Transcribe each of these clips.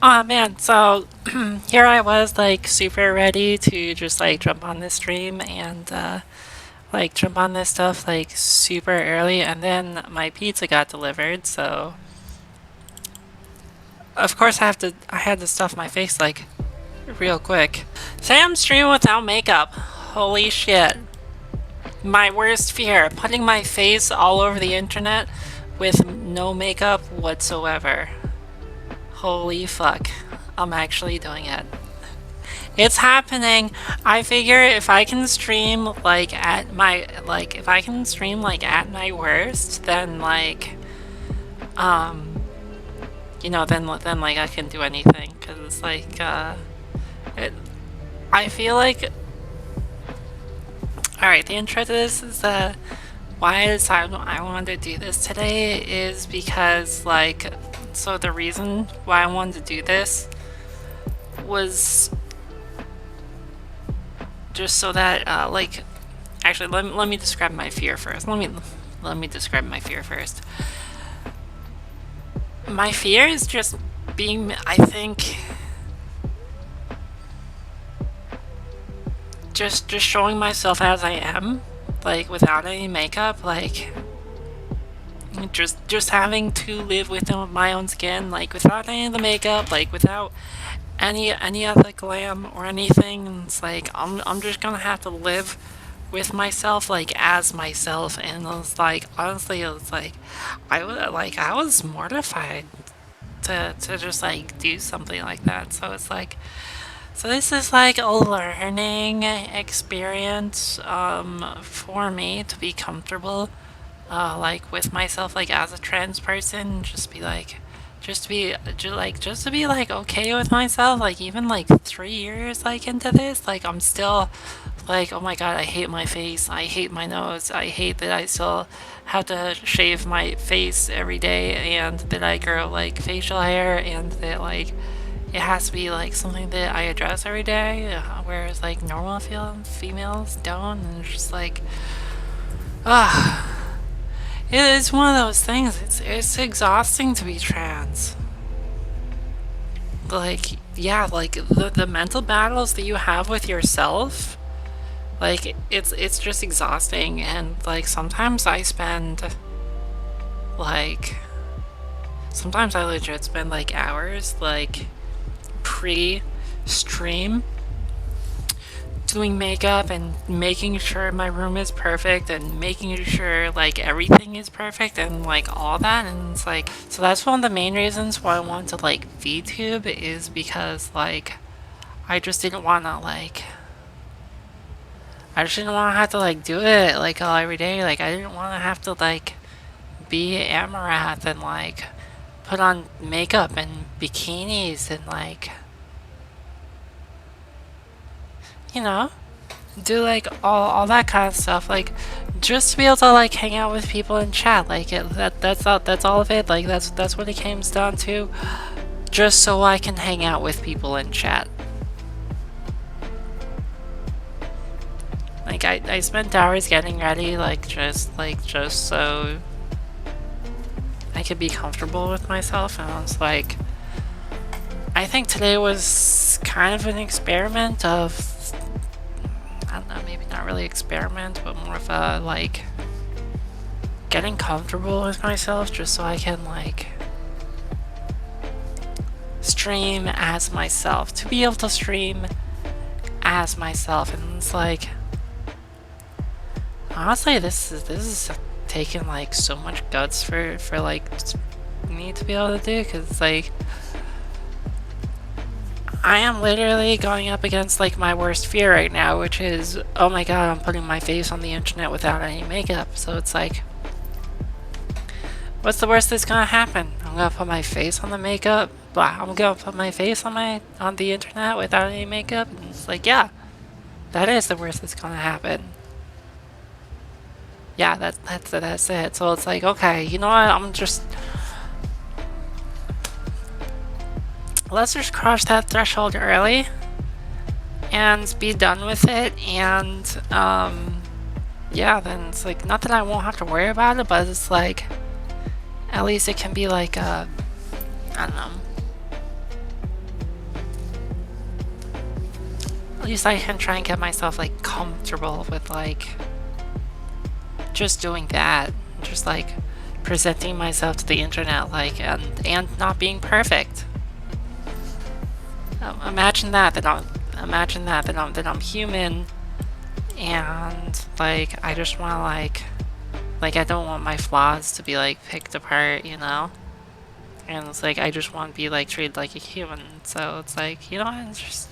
Oh man, so here I was like super ready to just like jump on this stream and like jump on this stuff like super early, and then my pizza got delivered, so of course I had to stuff my face like real quick. Say I'm streaming without makeup. Holy shit. My worst fear, putting my face all over the internet with no makeup whatsoever. Holy fuck. I'm actually doing it. It's happening. I figure if I can stream like at my if I can stream like at my worst, then um then like I can do anything, cuz it, I feel like all right, the intro to this is why I decided I wanted to do this today is because so the reason why I wanted to do this was just so that actually let me describe my fear first. Let me describe my fear first. My fear is just being, I think, just showing myself as I am, like without any makeup, like just having to live with my own skin, like without any of the makeup, like without any other glam or anything. It's like I'm just gonna have to live with myself like as myself, and it was like honestly it was like I was mortified to just like do something like that. So it's like so this is like a learning experience for me to be comfortable like with myself like as a trans person, just be like just to be like okay with myself, like even like 3 years like into this, like I'm still like, oh my god, I hate my face, I hate my nose, I hate that I still have to shave my face every day, and that I grow like facial hair, and that like it has to be like something that I address every day, whereas like normal females don't, and it's just like ah. It's one of those things. It's exhausting to be trans. Like yeah, like the mental battles that you have with yourself, like it's just exhausting. And like like sometimes I legit spend like hours like pre-stream doing makeup and making sure my room is perfect and making sure like everything is perfect and like all that. And it's like so that's one of the main reasons why I want to like VTube, is because like I just didn't want to have to like do it like all every day. Like I didn't want to have to like be Amarath and like put on makeup and bikinis and like you know do like all that kind of stuff, like just to be able to like hang out with people in chat, like that's all of it, like that's what it comes down to, just so I can hang out with people in chat. Like I spent hours getting ready, like just so I could be comfortable with myself, and I was like I think today was kind of an experiment of, I don't know, maybe not really experiment, but more of a like getting comfortable with myself, just so I can like stream as myself, to be able to stream as myself. And it's like honestly this is taking like so much guts for like me to be able to do, because like I am literally going up against like my worst fear right now, which is, oh my god, I'm putting my face on the internet without any makeup. So it's like, what's the worst that's gonna happen? I'm gonna put my face on the makeup. I'm gonna put my face on the internet without any makeup. And it's like, yeah, that is the worst that's gonna happen. Yeah, that's it. So it's like, okay, you know what? Let's just cross that threshold early and be done with it. And yeah, then it's like, not that I won't have to worry about it, but it's like at least it can be like I don't know, at least I can try and get myself like comfortable with like just doing that, just like presenting myself to the internet, like and not being perfect. Imagine that I'm human, and like I just want to like I don't want my flaws to be like picked apart, you know. And it's like I just want to be like treated like a human. So it's like, you know what, just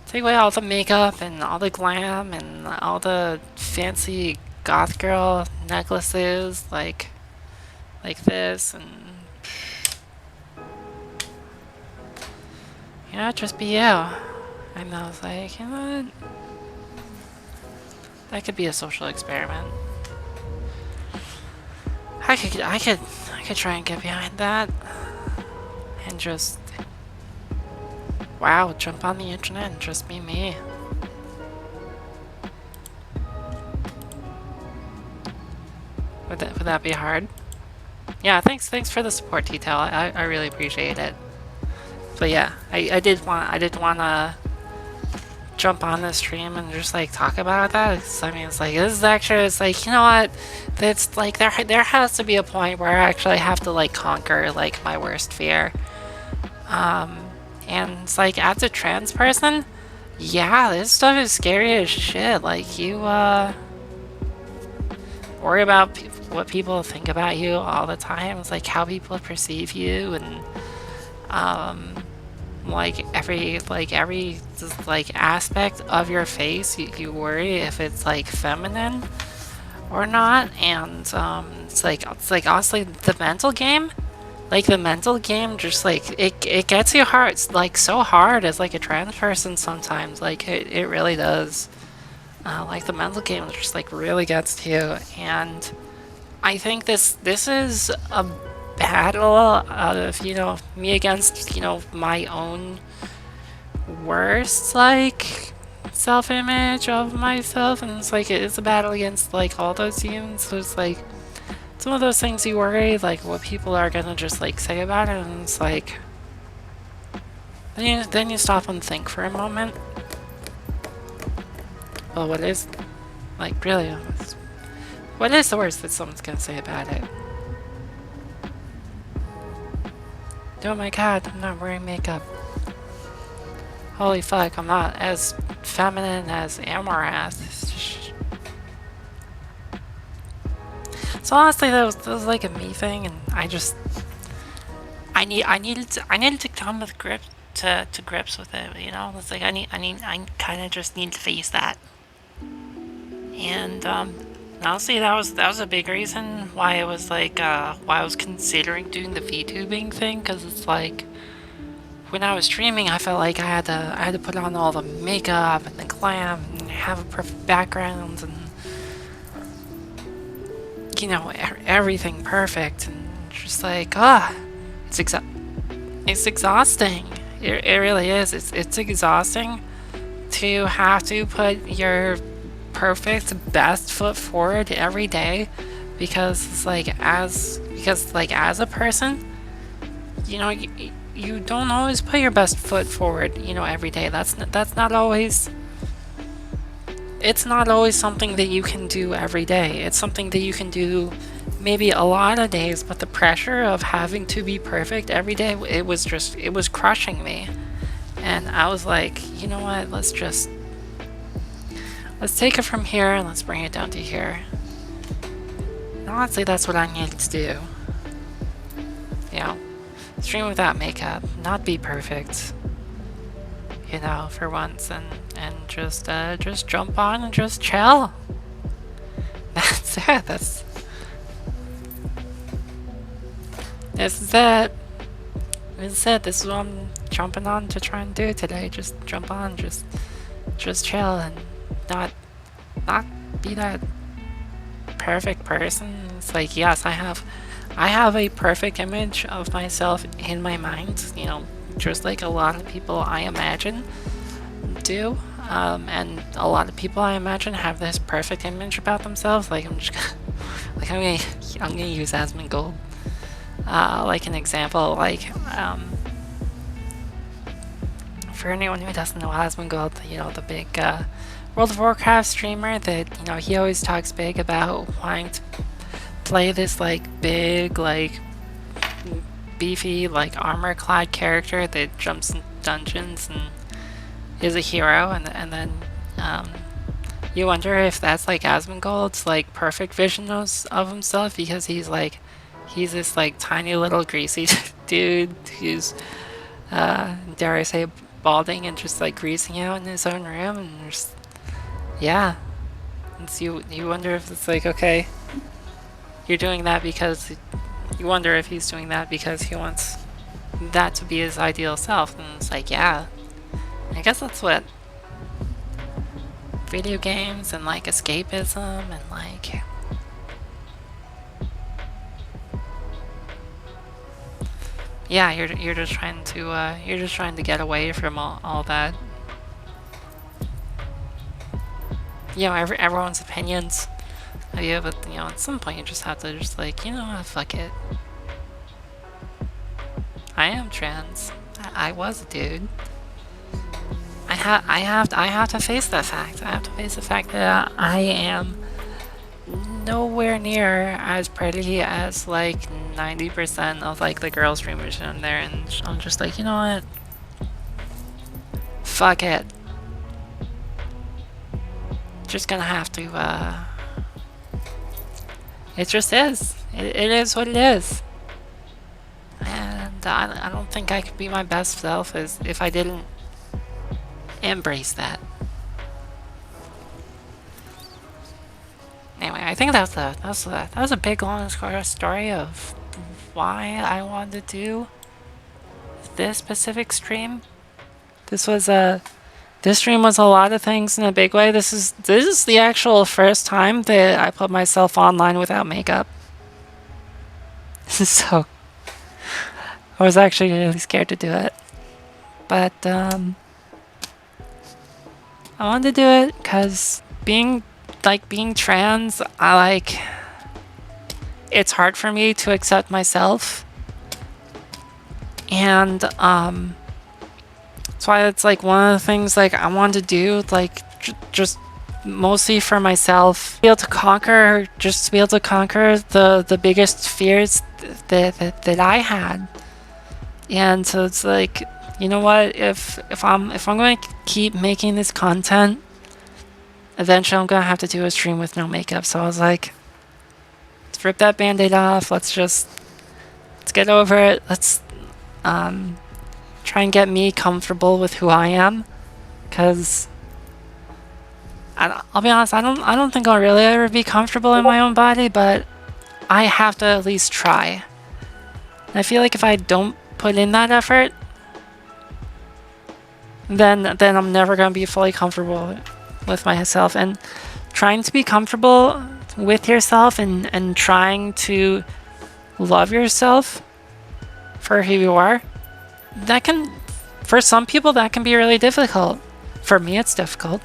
take away all the makeup and all the glam and all the fancy goth girl necklaces like this, and you know, just be you. And I was like, you know what? That could be a social experiment. I could try and get behind that. And just, wow, jump on the internet and just be me. Would that be hard? Yeah, thanks for the support, detail. I really appreciate it. But yeah, I did want to jump on the stream and just like talk about that. I mean, it's like this is actually, it's like, you know what? It's like there has to be a point where I actually have to like conquer like my worst fear. And it's like as a trans person, yeah, this stuff is scary as shit. Like you worry about what people think about you all the time. It's like how people perceive you, and like every just, like aspect of your face, you worry if it's like feminine or not. And it's like honestly the mental game, like the mental game, just like it gets you hard. It's like so hard as like a trans person sometimes. Like it really does. Like the mental game just like really gets to you. And I think this is a battle of, you know, me against, you know, my own worst like self-image of myself. And it's like it's a battle against like all those humans. So it's like some of those things you worry like what people are gonna just like say about it, and it's like then you stop and think for a moment. Well, what is, like, really, what is the worst that someone's gonna say about it? Oh my god, I'm not wearing makeup. Holy fuck, I'm not as feminine as Amorath. So honestly, that was like a me thing, and I needed to come with to grips with it, you know? It's like I kind of just need to face that. And honestly, that was a big reason why I was like why I was considering doing the VTubing thing, because it's like when I was streaming, I felt like I had to put on all the makeup and the glam and have a perfect background and, you know, everything perfect, and just like it's exhausting. It really is. It's exhausting to have to put your perfect best foot forward every day, because it's like as a person, you know, you don't always put your best foot forward, you know, every day. That's not always, it's not always something that you can do every day. It's something that you can do maybe a lot of days, but the pressure of having to be perfect every day, it was crushing me. And I was like, you know what, let's take it from here and let's bring it down to here. And honestly, that's what I needed to do. You know, stream without makeup, not be perfect, you know, for once, and just jump on and just chill. That's it. This is it. This is what I'm jumping on to try and do today. Just jump on, just chill, and not be that perfect person. It's like, yes, I have a perfect image of myself in my mind, you know, just like a lot of people I imagine do. And a lot of people I imagine have this perfect image about themselves. Like I'm just like I'm gonna use Asthma Gold like an example. Like for anyone who doesn't know Asthma Gold, the big World of Warcraft streamer that, he always talks big about wanting to play this, like, big, like, beefy, like, armor-clad character that jumps in dungeons and is a hero, and then, you wonder if that's, like, Asmongold's, like, perfect vision of himself, because he's this, like, tiny little greasy dude who's, dare I say, balding and just, like, greasing out in his own room, and just, yeah. And so you wonder if it's like, okay, you're doing that because, you wonder if he's doing that because he wants that to be his ideal self, and it's like, yeah, I guess that's what video games and, like, escapism and, like, yeah, you're just trying to get away from all that. Everyone's opinions of you, but at some point you just have to just, like, fuck it. I am trans. I was a dude. I have to face that fact. I have to face the fact that I am nowhere near as pretty as, like, 90% of, like, the girl streamers in there, and I'm just like, you know what? Fuck it. Just gonna have to, it just is. It is what it is. And I don't think I could be my best self if I didn't embrace that. Anyway, I think that was a big long story of why I wanted to do this specific stream. This stream was a lot of things in a big way. This is the actual first time that I put myself online without makeup. So I was actually really scared to do it. But I wanted to do it because being trans, it's hard for me to accept myself. And that's why it's, like, one of the things, like, I wanted to do, like, just mostly for myself, be able to conquer the biggest fears that I had. And so it's like, you know what, if I'm going to keep making this content, eventually I'm going to have to do a stream with no makeup. So I was like, let's rip that band-aid off, let's get over it, let's try and get me comfortable with who I am, because I'll be honest, I don't think I'll really ever be comfortable in my own body, but I have to at least try. And I feel like if I don't put in that effort, then I'm never going to be fully comfortable with myself. And trying to be comfortable with yourself and trying to love yourself for who you are, for some people that can be really difficult. For me, it's difficult.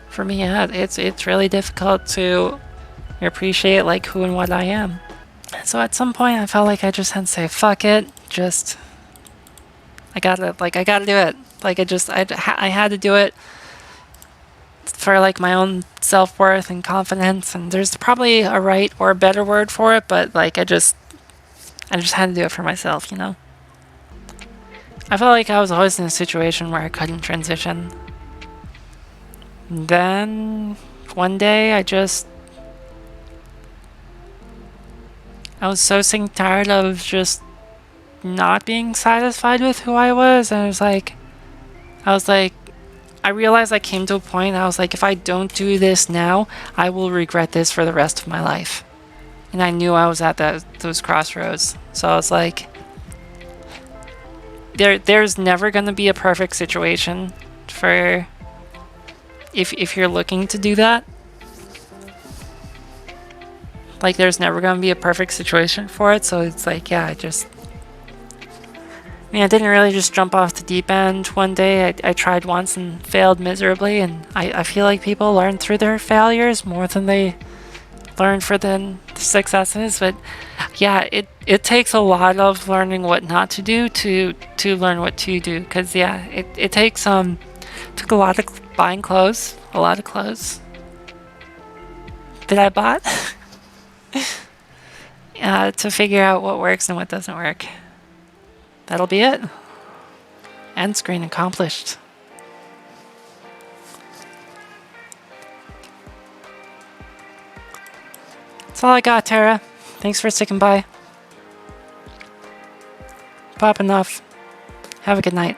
For me, yeah, it's really difficult to appreciate, like, who and what I am. So at some point I felt like I just had to say, fuck it, I gotta do it. Like, I had to do it for, like, my own self-worth and confidence, and there's probably a right or a better word for it, but, like, I just had to do it for myself, I felt like I was always in a situation where I couldn't transition. Then one day I was so sick and tired of just not being satisfied with who I was, and I realized I came to a point, I was like, if I don't do this now, I will regret this for the rest of my life. And I knew I was at those crossroads. So I was like, there's never going to be a perfect situation for if you're looking to do that. Like, there's never going to be a perfect situation for it, so it's like, yeah, I didn't really just jump off the deep end one day. I tried once and failed miserably, and I feel like people learn through their failures more than they learn for the successes, but Yeah, it takes a lot of learning what not to do to learn what to do. Cause yeah, it takes took a lot of buying clothes, a lot of clothes that I bought to figure out what works and what doesn't work. That'll be it. End screen accomplished. That's all I got, Tara. Thanks for sticking by. Pop enough. Have a good night.